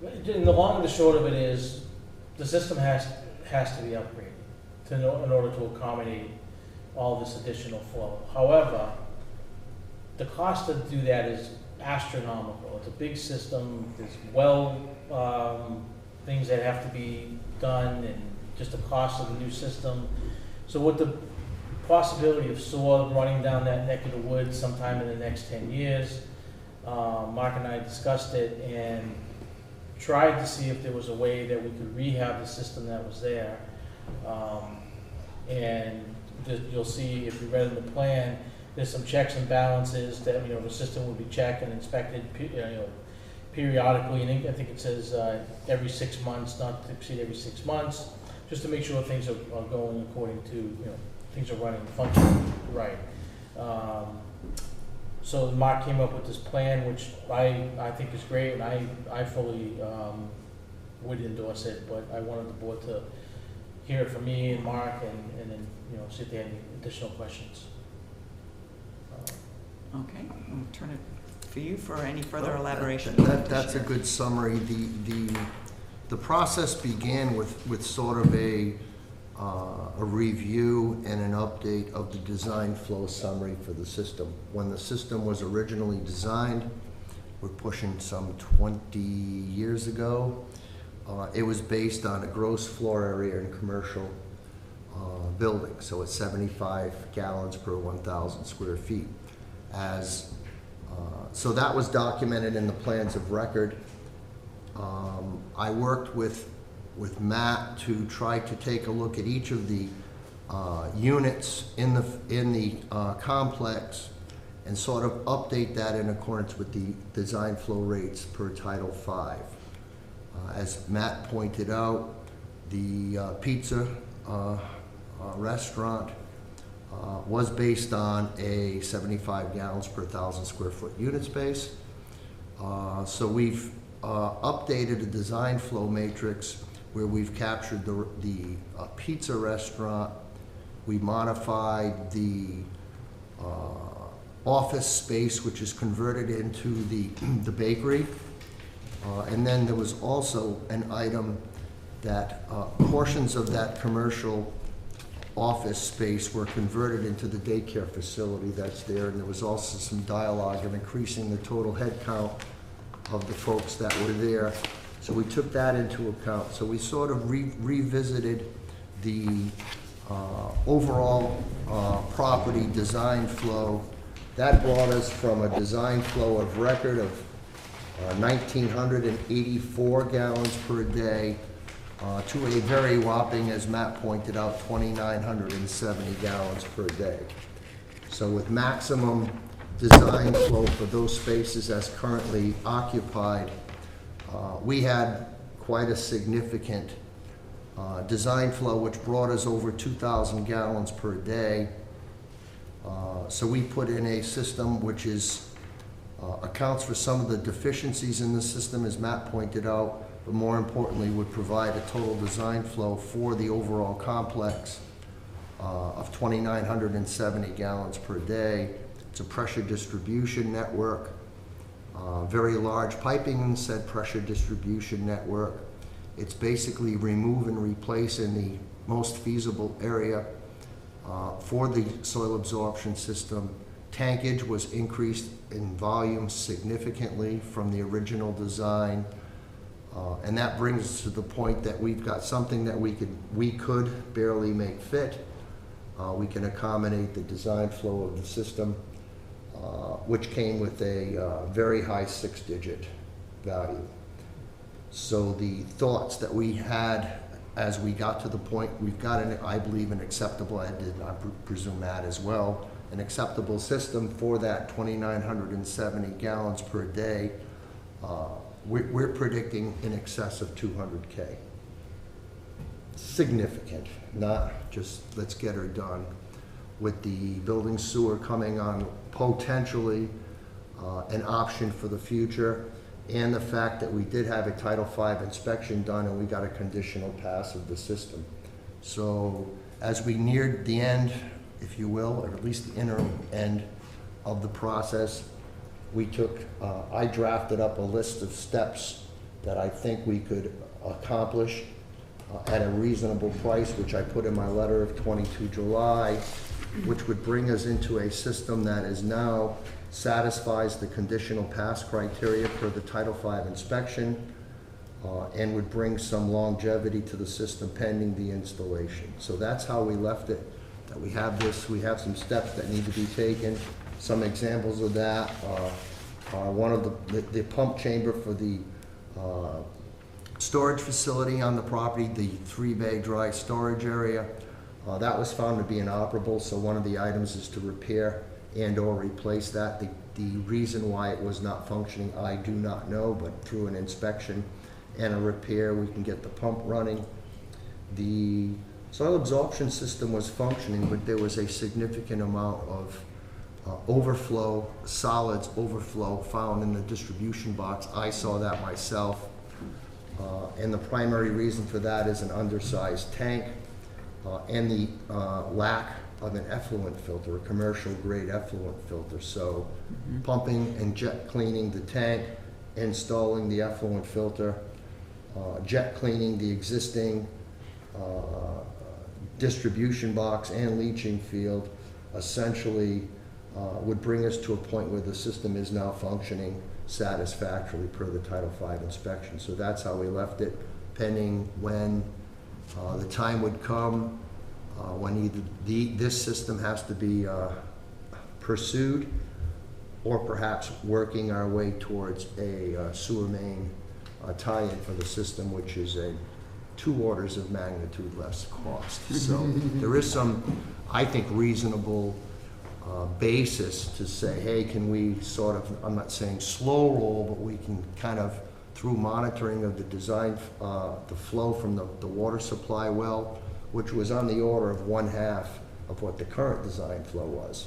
And the long and the short of it is, the system has to be upgraded in order to accommodate all this additional flow. However, the cost to do that is astronomical. It's a big system, there's things that have to be done, and just the cost of the new system. So with the possibility of SOAR running down that neck of the woods sometime in the next 10 years, Mark and I discussed it and tried to see if there was a way that we could rehab the system that was there. You'll see, if you read in the plan, there's some checks and balances that, the system will be checked and inspected, periodically. And I think it says every 6 months, not to exceed every 6 months, just to make sure things are going according to, things are running, functioning right. So Mark came up with this plan, which I think is great, and I fully would endorse it, but I wanted the board to hear it from me and Mark, and then, see if they had any additional questions. Okay, I'll turn it for you for any further elaboration. That's a good summary. The process began with sort of a review and an update of the design flow summary for the system. When the system was originally designed, we're pushing some 20 years ago, it was based on a gross floor area in commercial building, so it's 75 gallons per 1,000 square feet. So that was documented in the plans of record. I worked with Matt to try to take a look at each of the units in the complex and sort of update that in accordance with the design flow rates per Title V. As Matt pointed out, the pizza restaurant was based on a 75 gallons per 1,000 square foot unit space. So we've updated a design flow matrix where we've captured the pizza restaurant. We modified the office space, which is converted into the bakery. And then there was also an item that portions of that commercial office space were converted into the daycare facility that's there, and there was also some dialogue of increasing the total head count of the folks that were there. So we took that into account. So we sort of revisited the overall property design flow. That brought us from a design flow of record of 1,984 gallons per day to a very whopping, as Matt pointed out, 2,970 gallons per day. So with maximum design flow for those spaces as currently occupied, we had quite a significant design flow, which brought us over 2,000 gallons per day. So we put in a system which is accounts for some of the deficiencies in the system, as Matt pointed out, but more importantly would provide a total design flow for the overall complex of 2,970 gallons per day. It's a pressure distribution network, very large piping in said pressure distribution network. It's basically remove and replace in the most feasible area for the soil absorption system. Tankage was increased in volume significantly from the original design. And that brings us to the point that we've got something that we could barely make fit. We can accommodate the design flow of the system, which came with a very high 6-digit value. So the thoughts that we had as we got to the point, we've got, I believe, an acceptable, I presume that as well, an acceptable system for that 2,970 gallons per day. We're predicting in excess of 200K. Significant, not just let's get her done. With the building sewer coming on potentially an option for the future, and the fact that we did have a Title V inspection done and we got a conditional pass of the system. So as we neared the end, if you will, or at least the interim end of the process, we took, I drafted up a list of steps that I think we could accomplish at a reasonable price, which I put in my letter of 22 July, which would bring us into a system that is now satisfies the conditional pass criteria for the Title V inspection, and would bring some longevity to the system pending the installation. So that's how we left it, that we have this, we have some steps that need to be taken. Some examples of that are one of the pump chamber for the storage facility on the property, the 3-bay dry storage area. That was found to be inoperable, so one of the items is to repair and or replace that. The reason why it was not functioning, I do not know, but through an inspection and a repair, we can get the pump running. The soil absorption system was functioning, but there was a significant amount of overflow, solids overflow found in the distribution box. I saw that myself. And the primary reason for that is an undersized tank and the lack of an effluent filter, a commercial grade effluent filter. So pumping and jet cleaning the tank, installing the effluent filter, jet cleaning the existing distribution box and leaching field essentially would bring us to a point where the system is now functioning satisfactorily per the Title V inspection. So that's how we left it, pending when the time would come when either this system has to be pursued, or perhaps working our way towards a sewer main tie-in for the system, which is a 2 orders of magnitude less cost. So there is some, I think, reasonable basis to say, hey, can we sort of, I'm not saying slow roll, but we can kind of, through monitoring of the design, the flow from the water supply well, which was on the order of 1/2 of what the current design flow was.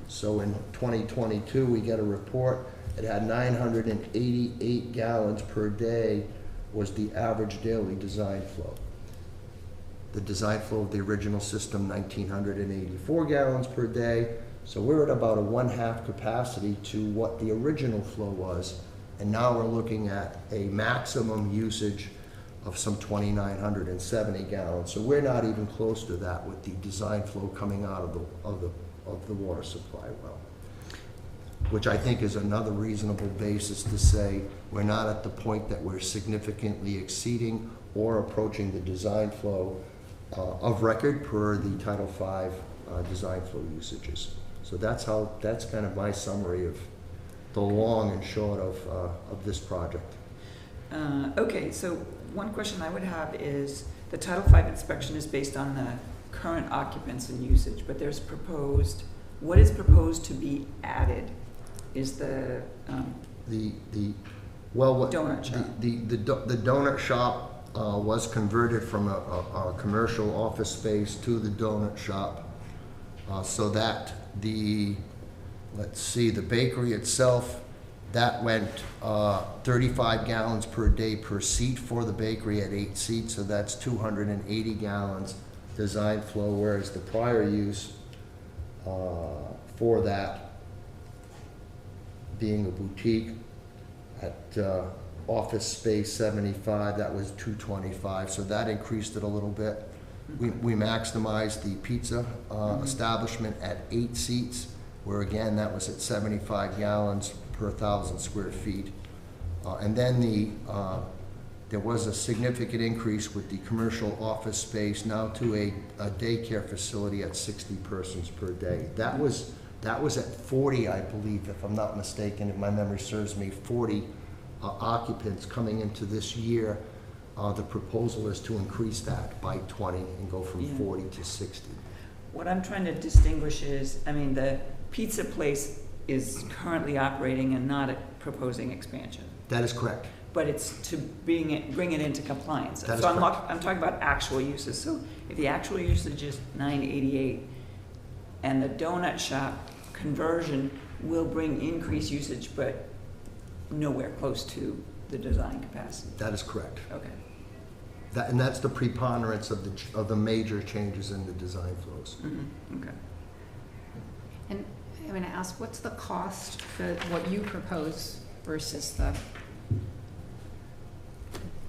So in 2022, we get a report, it had 988 gallons per day was the average daily design flow. The design flow of the original system, 1,984 gallons per day. So we're at about a 1/2 capacity to what the original flow was. And now we're looking at a maximum usage of some 2,970 gallons. So we're not even close to that with the design flow coming out of the water supply well, which I think is another reasonable basis to say we're not at the point that we're significantly exceeding or approaching the design flow of record per the Title V design flow usages. So that's kind of my summary of the long and short of this project. Okay, so one question I would have is, the Title V inspection is based on the current occupants and usage, but there's proposed, what is proposed to be added is the donut shop. The donut shop was converted from a commercial office space to the donut shop, so that the bakery itself, that went 35 gallons per day per seat for the bakery at 8 seats, so that's 280 gallons design flow, whereas the prior use for that, being a boutique at office space 75, that was 225, so that increased it a little bit. We maximized the pizza establishment at 8 seats, where again, that was at 75 gallons per 1,000 square feet. And then there was a significant increase with the commercial office space, now to a daycare facility at 60 persons per day. That was at 40, I believe, if I'm not mistaken, if my memory serves me, 40 occupants coming into this year. The proposal is to increase that by 20 and go from 40 to 60. What I'm trying to distinguish is, I mean, the pizza place is currently operating and not proposing expansion. That is correct. But it's to bring it into compliance. That is so correct. I'm talking about actual uses. So if the actual usage is 988 and the donut shop conversion will bring increased usage, but nowhere close to the design capacity. That is correct. Okay. And that's the preponderance of the major changes in the design flows. Mm-hmm. Okay. And I'm going to ask, what's the cost for what you propose versus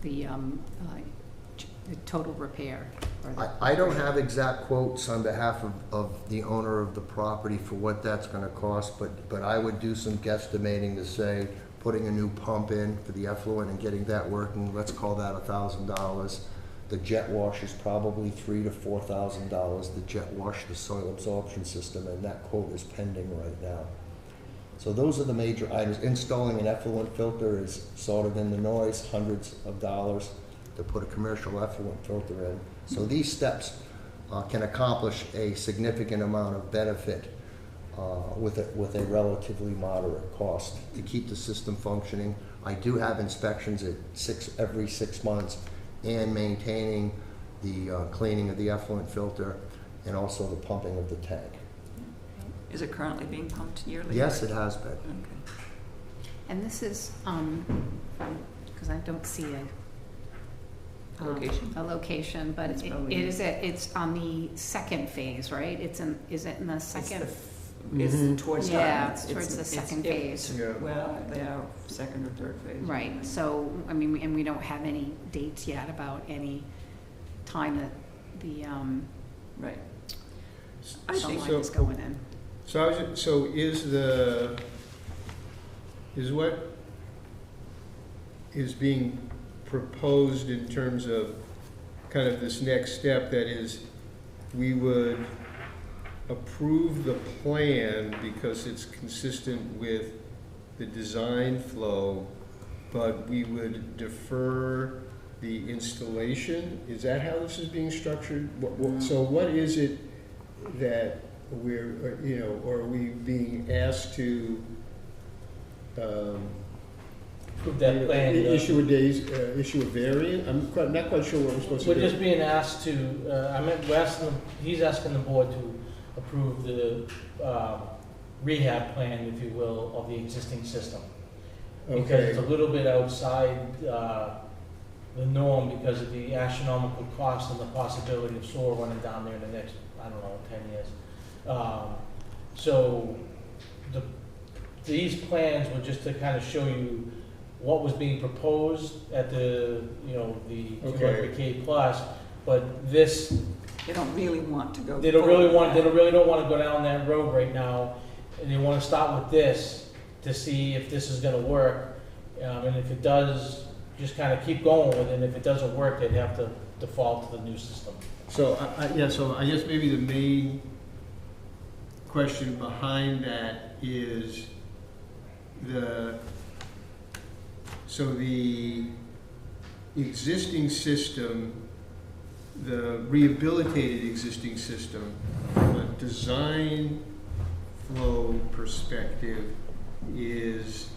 the total repair? Or the- I don't have exact quotes on behalf of the owner of the property for what that's gonna cost, but I would do some guesstimating to say, putting a new pump in for the effluent and getting that working, let's call that $1,000. The jet wash is probably $3,000 to $4,000, the jet wash, the soil absorption system, and that quote is pending right now. So those are the major items. Installing an effluent filter is sort of in the noise, hundreds of dollars to put a commercial effluent filter in. So these steps can accomplish a significant amount of benefit with a relatively moderate cost to keep the system functioning. I do have inspections at every 6 months and maintaining the cleaning of the effluent filter and also the pumping of the tank. Is it currently being pumped yearly? Yes, it has been. Okay. And this is, because I don't see Location? a location, but It's it probably- it's on the second phase, right? Is it in the second? It's towards. Yeah, it's towards the second it's- phase. Yeah. Well, they are second or third phase. Right, so, I mean, and we don't have any dates yet about any time that the Right. I think sunlight is going in. So is what is being proposed in terms of kind of this next step, that is, we would approve the plan because it's consistent with the design flow, but we would defer the installation? Is that how this is being structured? So what is it that we're, or are we being asked to Approve that plan. issue a variant? I'm not quite sure what we're supposed to We're do. just being asked to, he's asking the board to approve the rehab plan, if you will, of the existing system. Because it's a Okay, little bit outside the norm because of the astronomical cost and the possibility of sewer running down there in the next, 10 years. So these plans were just to kind of show you what was being proposed at the 200K plus, but this, They don't really want to go. they don't really forward. don't want to go down that road right now, and they want to start with this to see if this is going to work, and if it does, just kind of keep going with it, and if it doesn't work, they'd have to default to the new system. so I guess maybe the main question behind that is the existing system, the rehabilitated existing system, from a design flow perspective is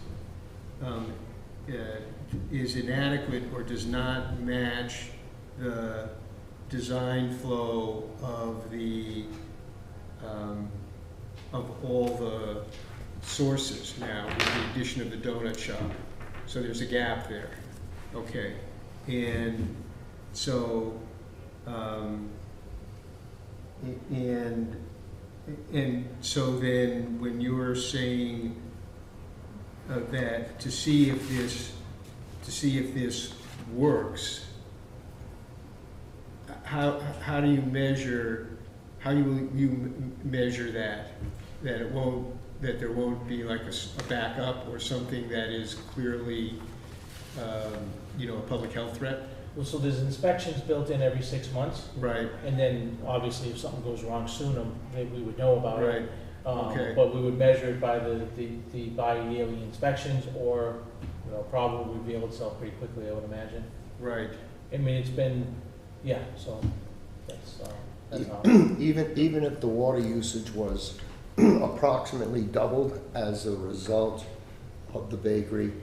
inadequate or does not match the design flow of the of all the sources now, with the addition of the donut shop. So there's a gap there. Okay, and so and so then when you're saying that to see if this works, how do you measure that there won't be like a backup or something that is clearly a public health threat? Well, so there's inspections built in every 6 months, Right, and then obviously if something goes wrong sooner, then we would know about it. right, okay. But we would measure it by the bi-yearly inspections, or, probably we'd be able to sell pretty quickly, I would imagine. right. I mean, it's been, so that's how. Even if the water usage was approximately doubled as a result of the bakery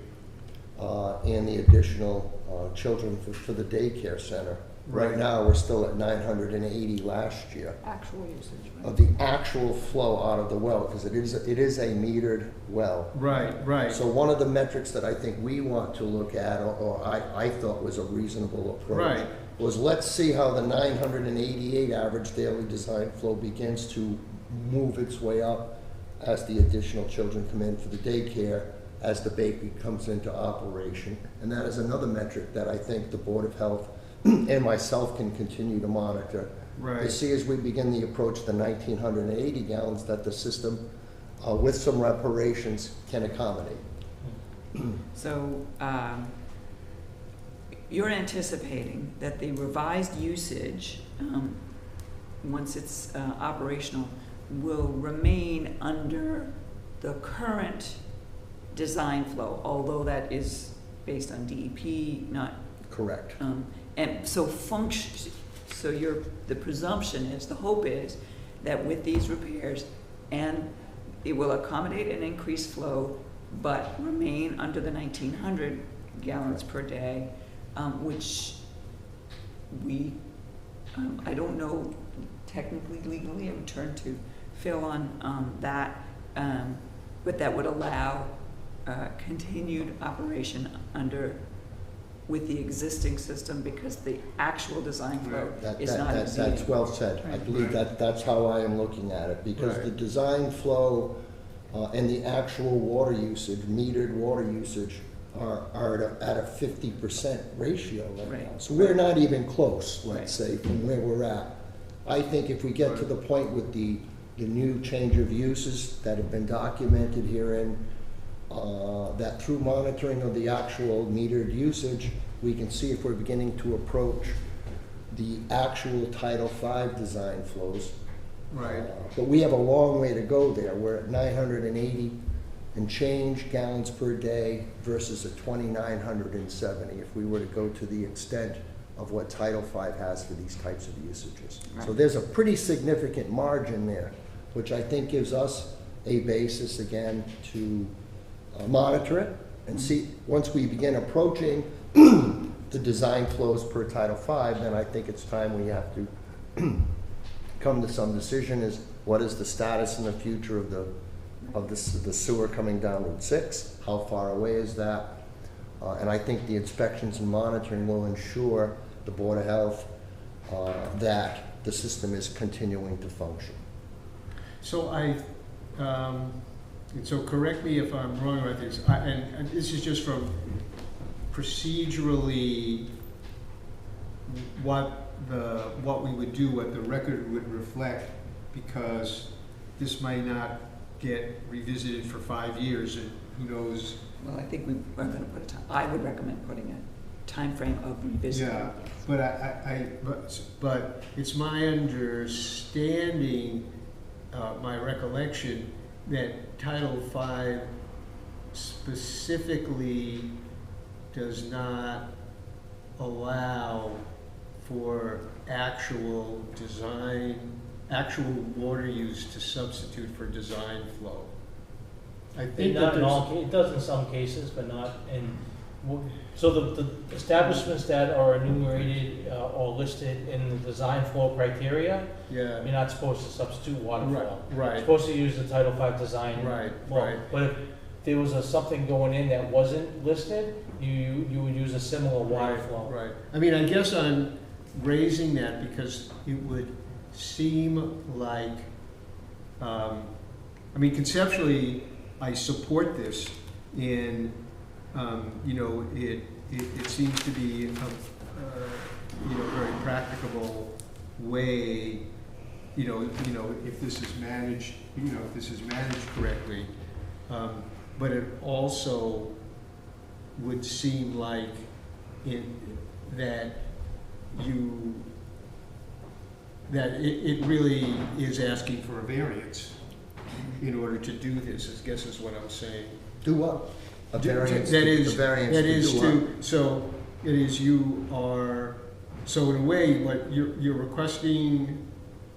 and the additional children for the daycare center. Right now, we're still at 980 last year Actual usage, right? of the actual flow out of the well, because it is a metered well. Right. So one of the metrics that I think we want to look at, or I thought was a reasonable approach, Right. was let's see how the 988 average daily design flow begins to move its way up as the additional children come in for the daycare, as the bakery comes into operation. And that is another metric that I think the Board of Health and myself can continue to monitor. To Right. see as we begin the approach the 1,980 gallons that the system, with some reparations, can accommodate. So, you're anticipating that the revised usage, once it's operational, will remain under the current design flow, although that is based on DEP, not, Correct. and so function, so the presumption is, the hope is, that with these repairs, and it will accommodate an increased flow, but remain under the 1,900 gallons per day, which we, I don't know technically, legally, I would turn to Phil on that, but that would allow continued operation with the existing system, because the actual design flow is not exceeding. That's well said. I Right. believe that's how I am looking at it, because the Right. design flow and the actual water usage, metered water usage, are at a 50% ratio right Right. now. So we're not even close, Right. let's say, from where we're at. I think if we get to the point with the new change of uses that have been documented herein, that through monitoring of the actual metered usage, we can see if we're beginning to approach the actual Title V design flows. Right. But we have a long way to go there. We're at 980 and change gallons per day versus a 2,970 if we were to go to the extent of what Title V has for these types of usages. So Right. there's a pretty significant margin there, which I think gives us a basis again to monitor it and see, once we begin approaching the design flows per Title V, then I think it's time we have to come to some decision is what is the status in the future of the sewer coming down Route 6? How far away is that? And I think the inspections and monitoring will ensure the Board of Health that the system is continuing to function. So and so correct me if I'm wrong about this, and this is just from procedurally what we would do, what the record would reflect, because this might not get revisited for 5 years, and who knows. Well, I think we are going to put a time, I would recommend putting a time frame of revisiting. Yeah, but it's my understanding, my recollection, that Title V specifically does not allow for actual water use to substitute for design flow. I think that Not in there's. all, it does in some cases, but not in, so the establishments that are enumerated or listed in the design flow criteria, Yeah, you're not supposed to substitute water flow. You're right, supposed to use the Title V design right, flow. right. But if there was something going in that wasn't listed, you would use a similar water flow. Right. I mean, I guess I'm raising that because it would seem like, I mean, conceptually, I support this in, it seems to be a very practicable way, if this is managed, correctly. But it also would seem like that it really is asking for a variance in order to do this, I guess is what I'm saying. Do what? A variance. That is, a variance that to is do to, what? so it is so in a way, what you're requesting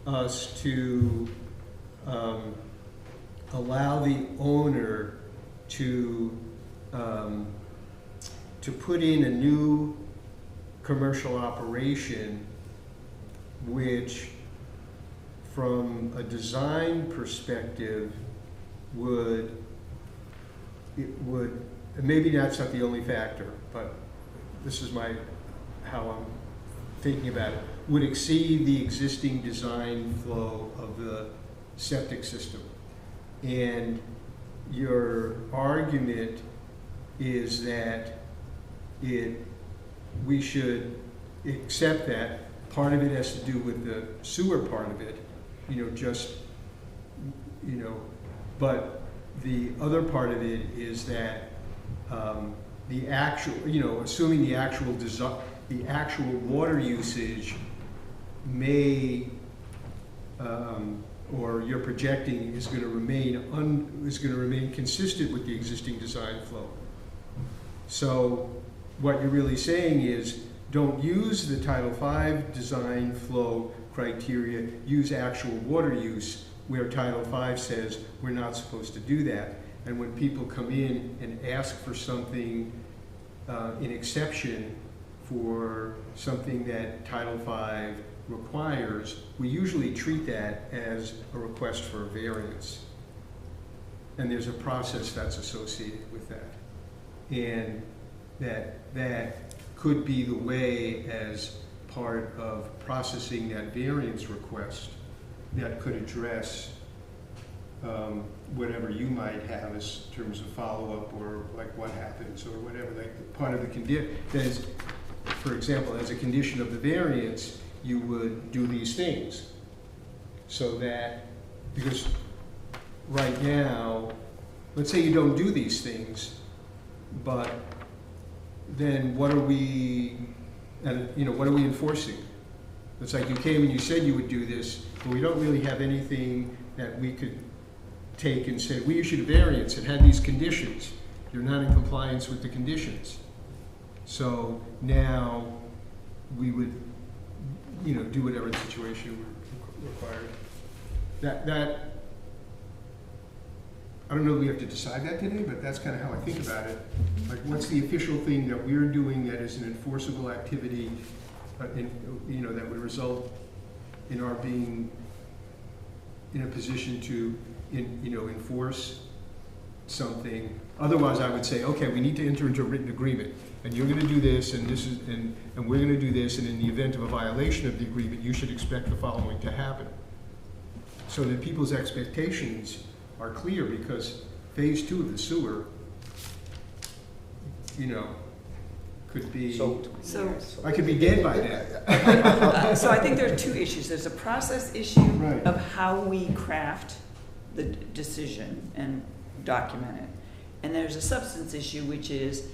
us to allow the owner to put in a new commercial operation, which from a design perspective maybe that's not the only factor, but this is how I'm thinking about it, would exceed the existing design flow of the septic system. And your argument is that we should accept that part of it has to do with the sewer part of it, but the other part of it is that the actual, assuming the actual water usage may, or you're projecting is going to remain consistent with the existing design flow. So what you're really saying is, don't use the Title V design flow criteria, use actual water use, where Title V says we're not supposed to do that. And when people come in and ask for something, an exception for something that Title V requires, we usually treat that as a request for a variance. And there's a process that's associated with that. And that could be the way, as part of processing that variance request, that could address whatever you might have as terms of follow-up, or like what happens, or whatever. Like part of the condition, that is, for example, as a condition of the variance, you would do these things. So that, because right now, let's say you don't do these things, but then what are we, what are we enforcing? It's like you came and you said you would do this, but we don't really have anything that we could take and say, we issued a variance and had these conditions. You're not in compliance with the conditions. So now we would, do whatever the situation required. That I don't know if we have to decide that today, but that's kind of how I think about it. Like, what's the official thing that we're doing that is an enforceable activity, that would result in our being in a position to, enforce something. Otherwise, I would say, okay, we need to enter into a written agreement, and you're going to do this, and this is, and we're going to do this, and in the event of a violation of the agreement, you should expect the following to happen, so that people's expectations are clear. Because phase 2 of the sewer, could be, So I could be dead by then. So I think there are two issues. There's a process issue Right. of how we craft the decision and document it. And there's a substance issue, which is,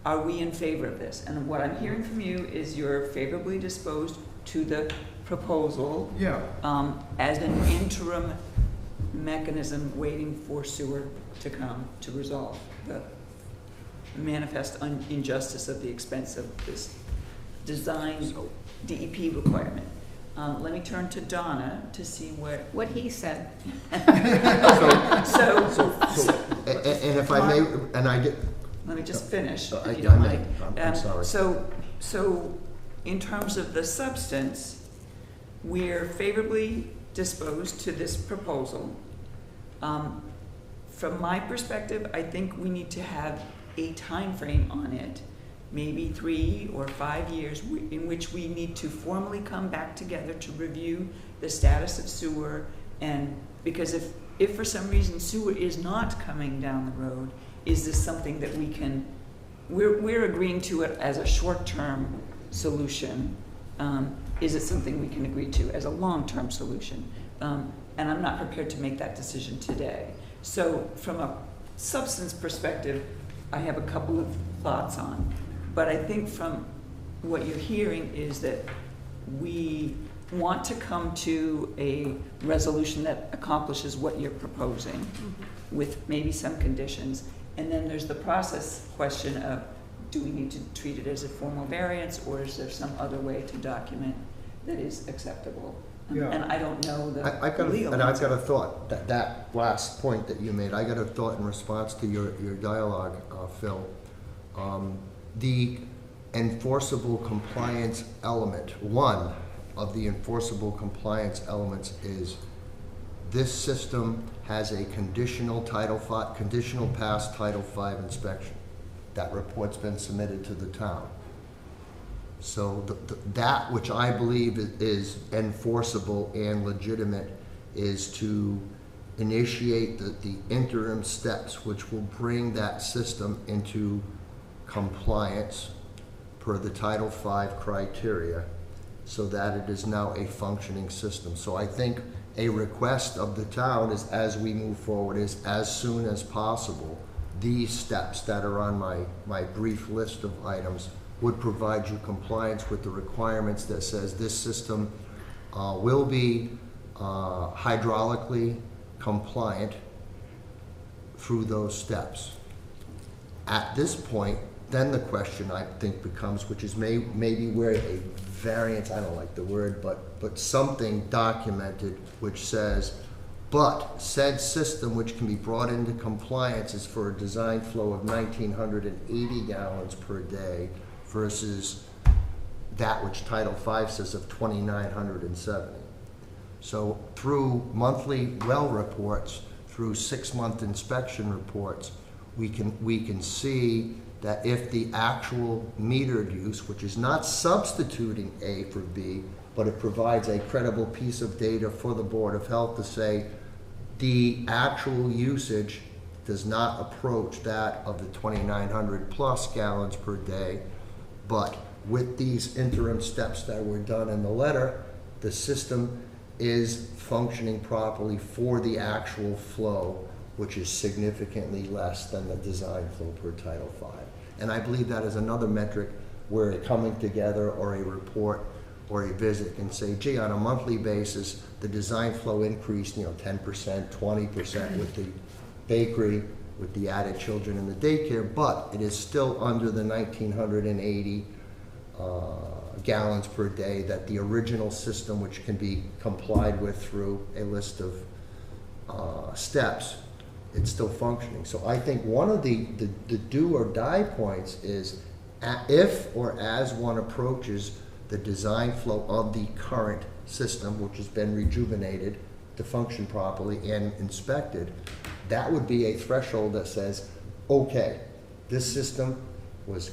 are we in favor of this? And what I'm hearing from you is you're favorably disposed to the proposal Yeah. as an interim mechanism waiting for sewer to come to resolve the manifest injustice of the expense of this design DEP requirement. Let me turn to Donna to see What he said. So, And if I may, and I get, let me just finish, I if you don't may. mind. I'm sorry. So in terms of the substance, we're favorably disposed to this proposal. From my perspective, I think we need to have a time frame on it, maybe 3 or 5 years, in which we need to formally come back together to review the status of sewer. And because if for some reason sewer is not coming down the road, is this something that we can, we're agreeing to it as a short-term solution. Is it something we can agree to as a long-term solution? And I'm not prepared to make that decision today. So from a substance perspective, I have a couple of thoughts on. But I think from what you're hearing is that we want to come to a resolution that accomplishes what you're proposing, with maybe some conditions. And then there's the process question of, do we need to treat it as a formal variance, or is there some other way to document that is acceptable? Yeah. And I don't know the I've got legal I've answer. got a thought, that last point that you made, I got a thought in response to your dialogue, Phil. The enforceable compliance element, one of the enforceable compliance elements is this system has a conditional pass Title V inspection. That report's been submitted to the town. So that which I believe is enforceable and legitimate is to initiate the interim steps which will bring that system into compliance per the Title V criteria, so that it is now a functioning system. So I think a request of the town is, as we move forward, is as soon as possible, these steps that are on my brief list of items would provide you compliance with the requirements that says this system will be hydraulically compliant through those steps. At this point, then the question I think becomes, which is maybe where a variance, I don't like the word, but something documented which says, but said system which can be brought into compliance is for a design flow of 1,980 gallons per day versus that which Title V says of 2,970. So through monthly well reports, through 6-month inspection reports, we can see that if the actual metered use, which is not substituting A for B, but it provides a credible piece of data for the Board of Health to say the actual usage does not approach that of the 2,900 plus gallons per day, but with these interim steps that were done in the letter, the system is functioning properly for the actual flow, which is significantly less than the design flow per Title V. And I believe that is another metric where a coming together or a report or a visit can say, gee, on a monthly basis, the design flow increased, 10%, 20% with the bakery, with the added children in the daycare, but it is still under the 1,980 gallons per day that the original system, which can be complied with through a list of steps, it's still functioning. So I think one of the do or die points is if or as one approaches the design flow of the current system, which has been rejuvenated to function properly and inspected, that would be a threshold that says, okay, this system was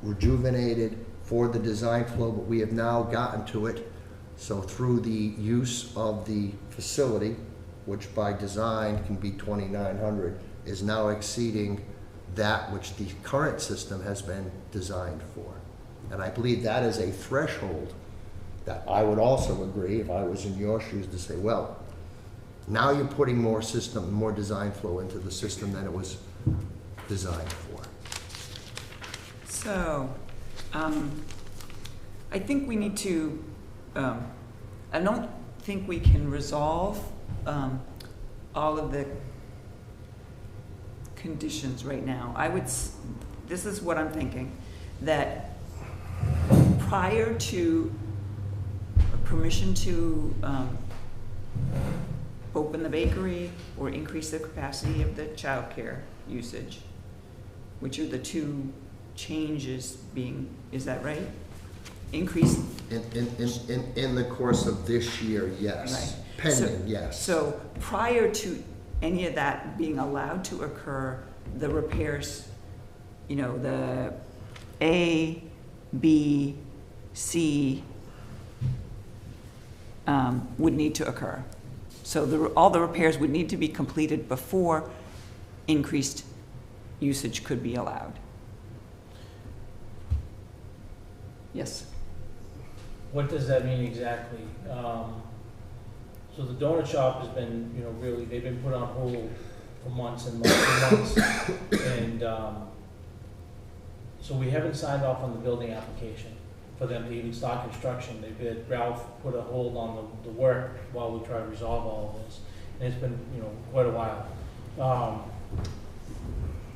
rejuvenated for the design flow, but we have now gotten to it. So through the use of the facility, which by design can be 2,900, is now exceeding that which the current system has been designed for. And I believe that is a threshold that I would also agree, if I was in your shoes, to say, well, now you're putting more design flow into the system than it was designed for. So, I think we need to, I don't think we can resolve all of the conditions right now. This is what I'm thinking, that prior to permission to open the bakery or increase the capacity of the childcare usage, which are the two changes being, is that right? Increase? In the course of this year, yes. Right. Pending, yes. So prior to any of that being allowed to occur, the repairs, the A, B, C would need to occur. So all the repairs would need to be completed before increased usage could be allowed. Yes? What does that mean exactly? So the donut shop has been, really, they've been put on hold for months and months and months. And so we haven't signed off on the building application for them to even start construction. Ralph put a hold on the work while we try to resolve all of this. And it's been, quite a while.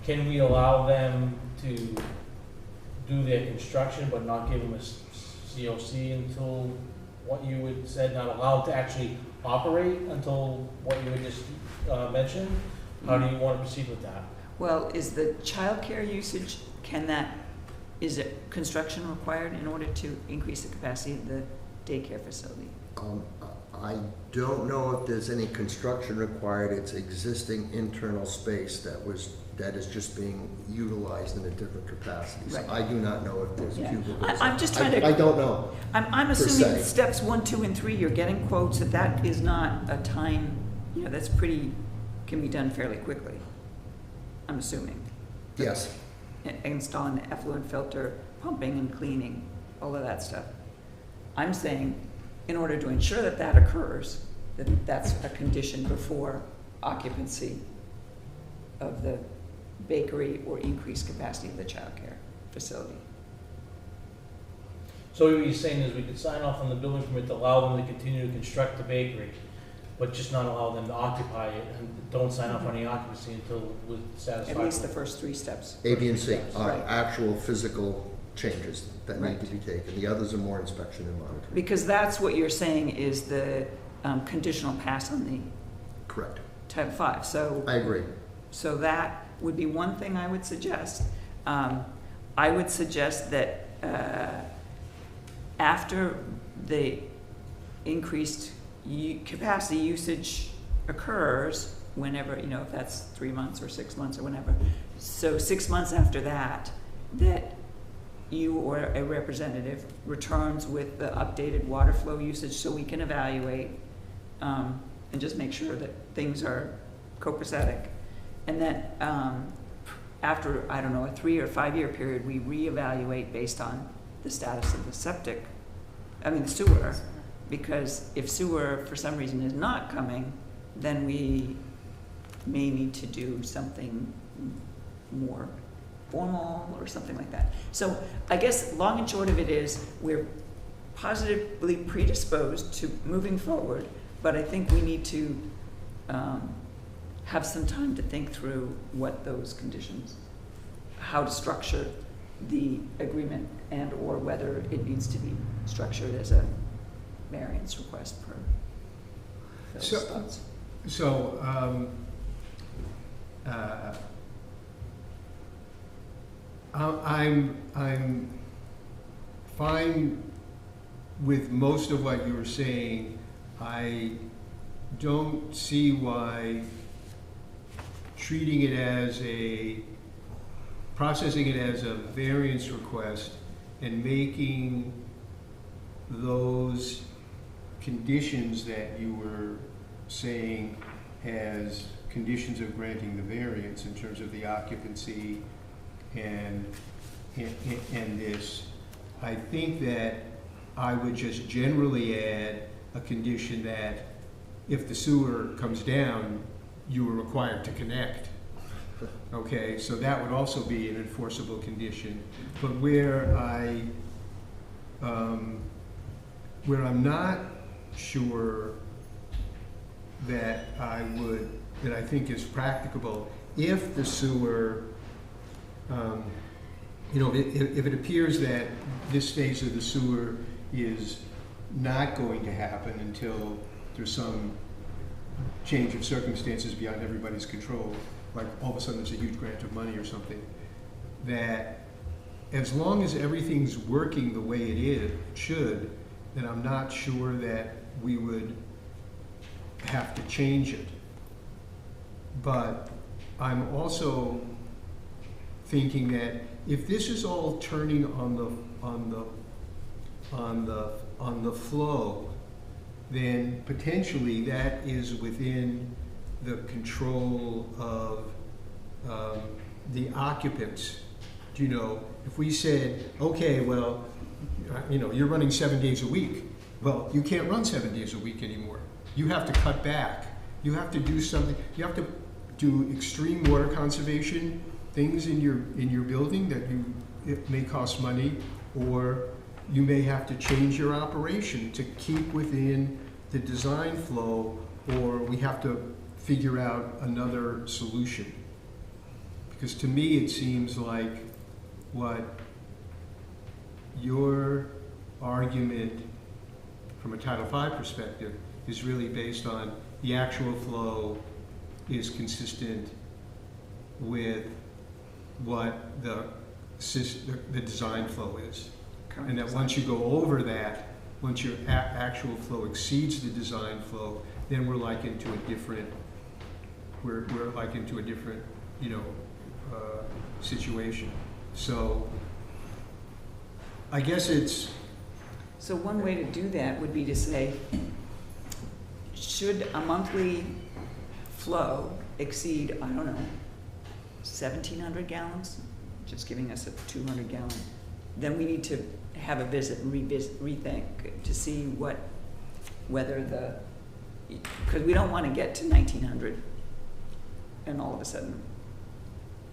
Can we allow them to do their construction but not give them a COC until what you had said, not allowed to actually operate until what you had just mentioned? How do you want to proceed with that? Well, is the childcare usage, is it construction required in order to increase the capacity of the daycare facility? I don't know if there's any construction required. It's existing internal space that is just being utilized in a different capacity. So Right. I do not know if there's cubicles. I'm just trying to. I don't know. I'm per assuming se. steps 1, 2, and 3, you're getting quotes, that is not a time you know, can be done fairly quickly, I'm assuming. Yes, Installing the effluent filter, pumping and cleaning, all of that stuff. I'm saying, in order to ensure that that occurs, that's a condition before occupancy of the bakery or increased capacity of the childcare facility. So what you're saying is we could sign off on the building permit to allow them to continue to construct the bakery, but just not allow them to occupy it, and don't sign off on the occupancy until we're satisfied. At least the with- first 3 steps. A, B, and C are Right. actual physical changes that need Right. to be taken. The others are more inspection and monitoring. Because that's what you're saying is the conditional pass on the Correct. Title V. I agree. So that would be one thing I would suggest. I would suggest that after the increased capacity usage occurs, whenever, you know, if that's 3 months or 6 months or whenever, so 6 months after that, that you or a representative returns with the updated water flow usage so we can evaluate and just make sure that things are copacetic. And then after, I don't know, a 3 or 5 year period, we reevaluate based on the status of the sewer. Because if sewer for some reason is not coming, then we may need to do something more formal or something like that. So I guess long and short of it is we're positively predisposed to moving forward, but I think we need to have some time to think through what those conditions, how to structure the agreement and or whether it needs to be structured as a variance request per Phil's thoughts. So, I'm fine with most of what you were saying. I don't see why processing it as a variance request and making those conditions that you were saying as conditions of granting the variance in terms of the occupancy and this, I think that I would just generally add a condition that if the sewer comes down, you are required to connect. Okay, so that would also be an enforceable condition. But where I'm not sure that I think is practicable, if the sewer, if it appears that this phase of the sewer is not going to happen until there's some change of circumstances beyond everybody's control, like all of a sudden there's a huge grant of money or something, that as long as everything's working the way it should, then I'm not sure that we would have to change it. But I'm also thinking that if this is all turning on the flow, then potentially that is within the control of the occupants. You know, if we said, okay, well, you're running 7 days a week. Well, you can't run 7 days a week anymore. You have to cut back. You have to do something. You have to do extreme water conservation things in your building that it may cost money, or you may have to change your operation to keep within the design flow, or we have to figure out another solution. Because to me, it seems like what your argument from a Title V perspective is really based on the actual flow is consistent with what the design flow is. And that once you go over that, once your actual flow exceeds the design flow, then we're like into a different, situation. So I guess it's, So one way to do that would be to say, should a monthly flow exceed, I don't know, 1,700 gallons, just giving us a 200 gallon, then we need to have a visit and rethink to see whether because we don't want to get to 1,900 and all of a sudden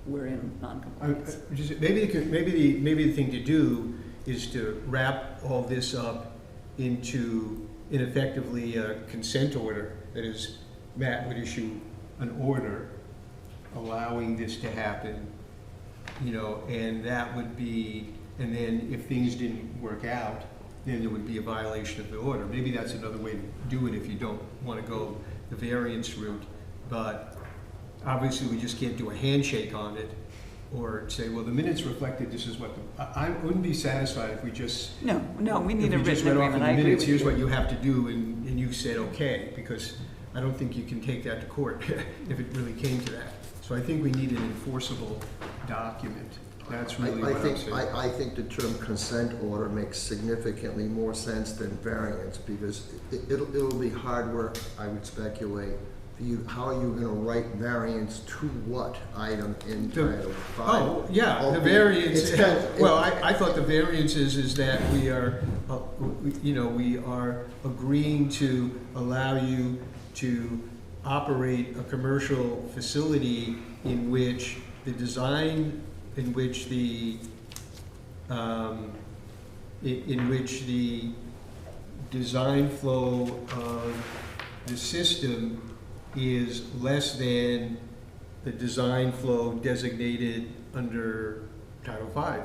we're in non-compliance. Maybe the thing to do is to wrap all this up into, in effectively a consent order. That is, Matt would issue an order allowing this to happen, you know, and that would be, and then if things didn't work out, then there would be a violation of the order. Maybe that's another way to do it if you don't want to go the variance route. But obviously, we just can't do a handshake on it or say, well, the minutes reflected this is what I wouldn't be satisfied if we just. No, we need a if we just written read off in agreement. I the agree minutes, with here's you. what you have to do, and you said okay, because I don't think you can take that to court if it really came to that. So I think we need an enforceable document. That's really what I'm saying. I think the term consent order makes significantly more sense than variance, because it'll be hard work, I would speculate, for you, how are you gonna write variance to what item in Title V? Oh, yeah, the variance, well, I thought the variance is that we are, you know, we are agreeing to allow you to operate a commercial facility in which the design, in which the design flow of the system is less than the design flow designated under Title V.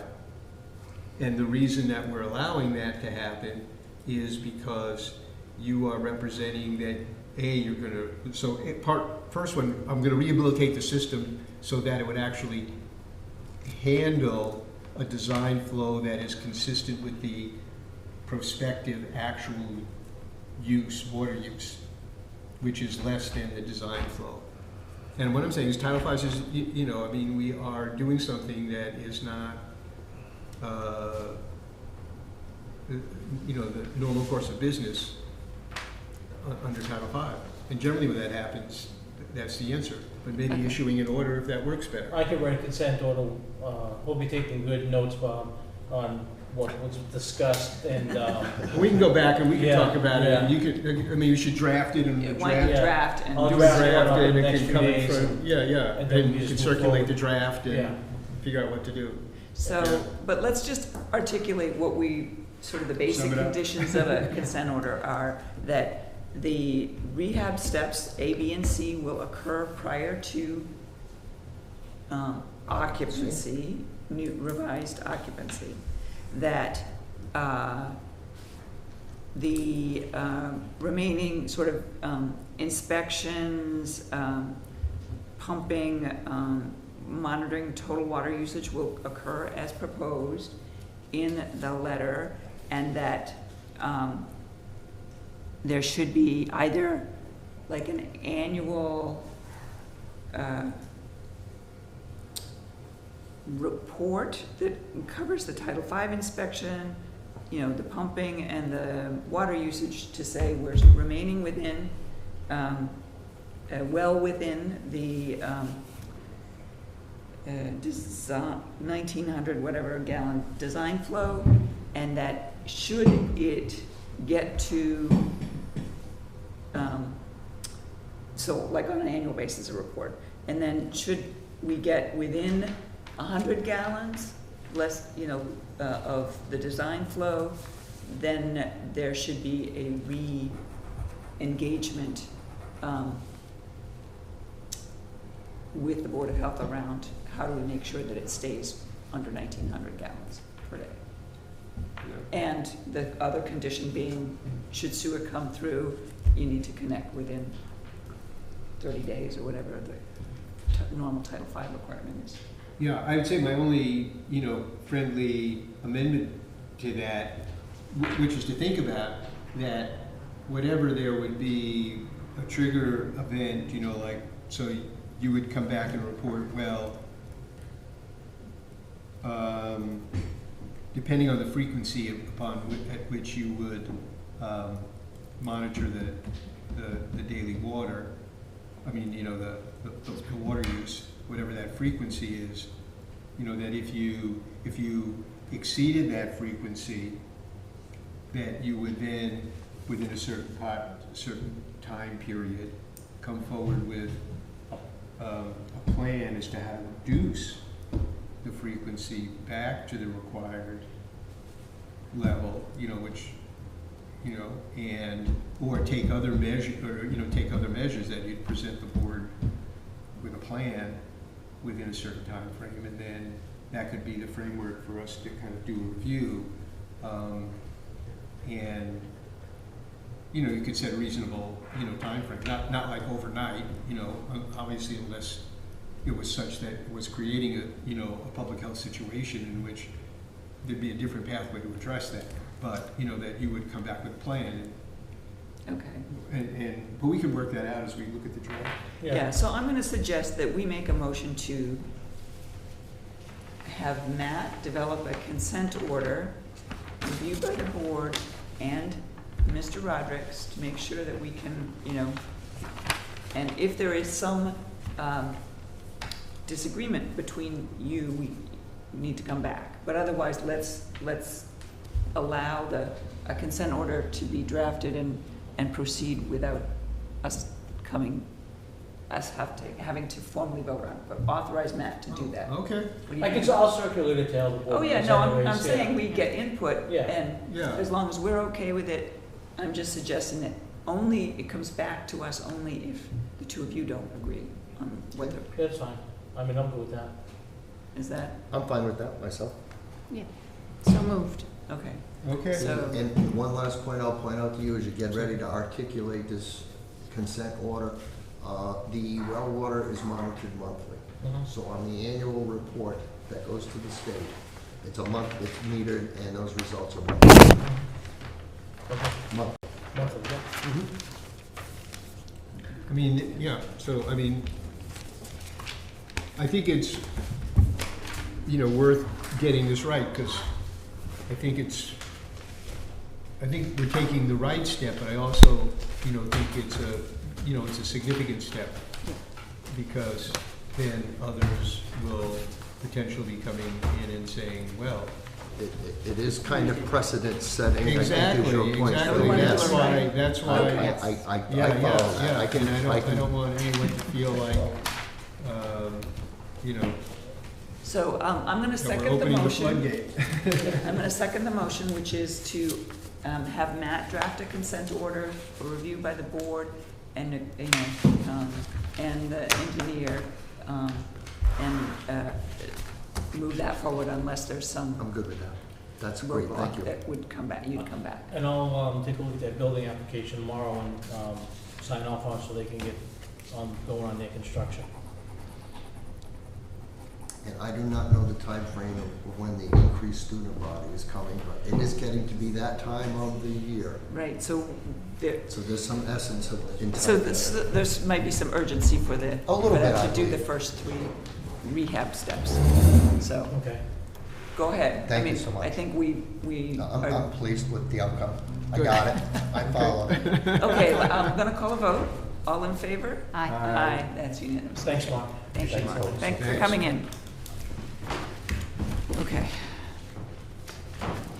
And the reason that we're allowing that to happen is because you are representing that, you're gonna, so first one, I'm gonna rehabilitate the system so that it would actually handle a design flow that is consistent with the prospective actual use, water use, which is less than the design flow. And what I'm saying is Title V is, you know, I mean, we are doing something that is not, you know, the normal course of business under Title V. And generally when that happens, that's the answer. But maybe issuing an order if that works better. I could write a consent order. We'll be taking good notes, Bob, on what was discussed, and We can go back and we can Yeah, talk about it, and yeah. you could, I mean, you should draft it and Why don't you Yeah. draft and I'll do a draft it draft on and the it next can few come in days, front, yeah, and then we you just can move circulate the forward. draft Yeah. and figure out what to do. so, but let's just articulate what we, sort of the basic Sum it up. conditions of a consent order are that the rehab steps A, B, and C will occur prior to occupancy, new revised occupancy. That the remaining sort of inspections, pumping, monitoring total water usage will occur as proposed in the letter, and that there should be either like an annual report that covers the Title V inspection, you know, the pumping and the water usage, to say we're remaining within, well within the 1,900 whatever gallon design flow, and that should it get to, so like on an annual basis a report, and then should we get within 100 gallons, less, you know, of the design flow, then there should be a re-engagement with the Board of Health around how do we make sure that it stays under 1,900 gallons per day. And the other condition being, should sewer come through, you need to connect within 30 days or whatever the normal Title V requirement is. Yeah, I would say my only, you know, friendly amendment to that, which is to think about that whatever there would be a trigger event, you know, like, so you would come back and report, well, depending on the frequency at which you would monitor the daily water, I mean, you know, the water use, whatever that frequency is, you know, that if you exceeded that frequency, that you would then, within a certain time period, come forward with a plan as to how to reduce the frequency back to the required level, you know, which, you know, or take other measures that you'd present the board with a plan within a certain time frame, and then that could be the framework for us to kind of do a review. And, you know, you could set a reasonable, you know, time frame, not like overnight, you know, obviously, unless it was such that it was creating a, you know, a public health situation in which there'd be a different pathway to address that. But, you know, that you would come back with a plan. Okay. But we can work that out as we look at the draft. Yeah, so I'm gonna suggest that we make a motion to have Matt develop a consent order reviewed by the board and Mr. Rodrick's to make sure that we can, you know, and if there is some disagreement between you, we need to come back. But otherwise, let's allow a consent order to be drafted and proceed without us having to formally vote on it, but authorize Matt to do that. Okay. What do you think? I'll circulate it to all the board. Oh, yeah, members no, I'm anyways, saying we get input, Yeah. and Yeah. as long as we're okay with it, I'm just suggesting that it comes back to us only if the two of you don't agree on whether, That's fine. I mean, I'm good with that. is that, I'm fine with that myself. Yeah, so moved. okay. Okay. So- And one last point I'll point out to you as you get ready to articulate this consent order, the well water is monitored monthly. Mhm. So on the annual report that goes to the state, it's a month, it's metered, and those results are monthly. Okay. Monthly. Monthly, yeah. I mean, yeah, so, I mean, I think it's, you know, worth getting this right, because I think we're taking the right step, but I also, you know, think it's a significant step, because then others will potentially be coming in and saying, well, It is kind of precedent setting, I think is exactly, your point. exactly, Yes. that's why, I yeah, follow that. yeah, I can, and I I can. don't want anyone to feel like, you know, So I'm gonna that we're second the opening the motion. floodgate. I'm gonna second the motion, which is to have Matt draft a consent order for review by the board and, you know, and the engineer, and move that forward unless there's some I'm good with that. That's great, thank roadblock you. that would come back, you'd come back. And I'll take a look at that building application tomorrow and sign off on it so they can get going on their construction. And I do not know the time frame of when the increased student body is coming, but it is getting to be that time of the year. Right, so there, So there's some essence of intent. so there. there's might be some urgency for the, A little for bit, them I to do the believe. first 3 rehab steps. So, Okay. go ahead. Thank you I mean, so much. I think we I'm are, pleased with the outcome. I Good. got it. I followed it. okay, I'm gonna call a vote. All in favor? Aye. Aye, that's unanimous. Thanks, Mark. Thank you, Thanks, Mark. folks. Thanks for Thanks. coming in. Okay.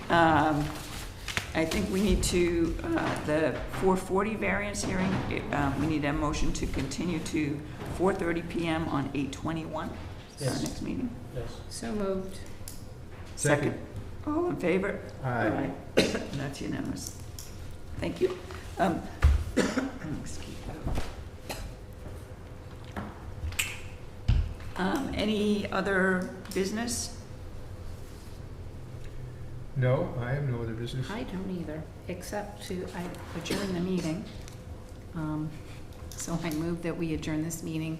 I think we need to, the 440 variance hearing, we need a motion to continue to 4:30 PM on 8/21, our Yes. next meeting. Yes. So moved. Second. All in favor? Aye. That's unanimous. Thank you. Excuse me. Any other business? No, I have no other business. I don't either, except I adjourn the meeting. So I move that we adjourn this meeting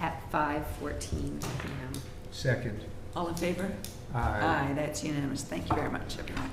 at 5:14 PM. Second. All in favor? Aye, that's unanimous. Thank you very much, everyone.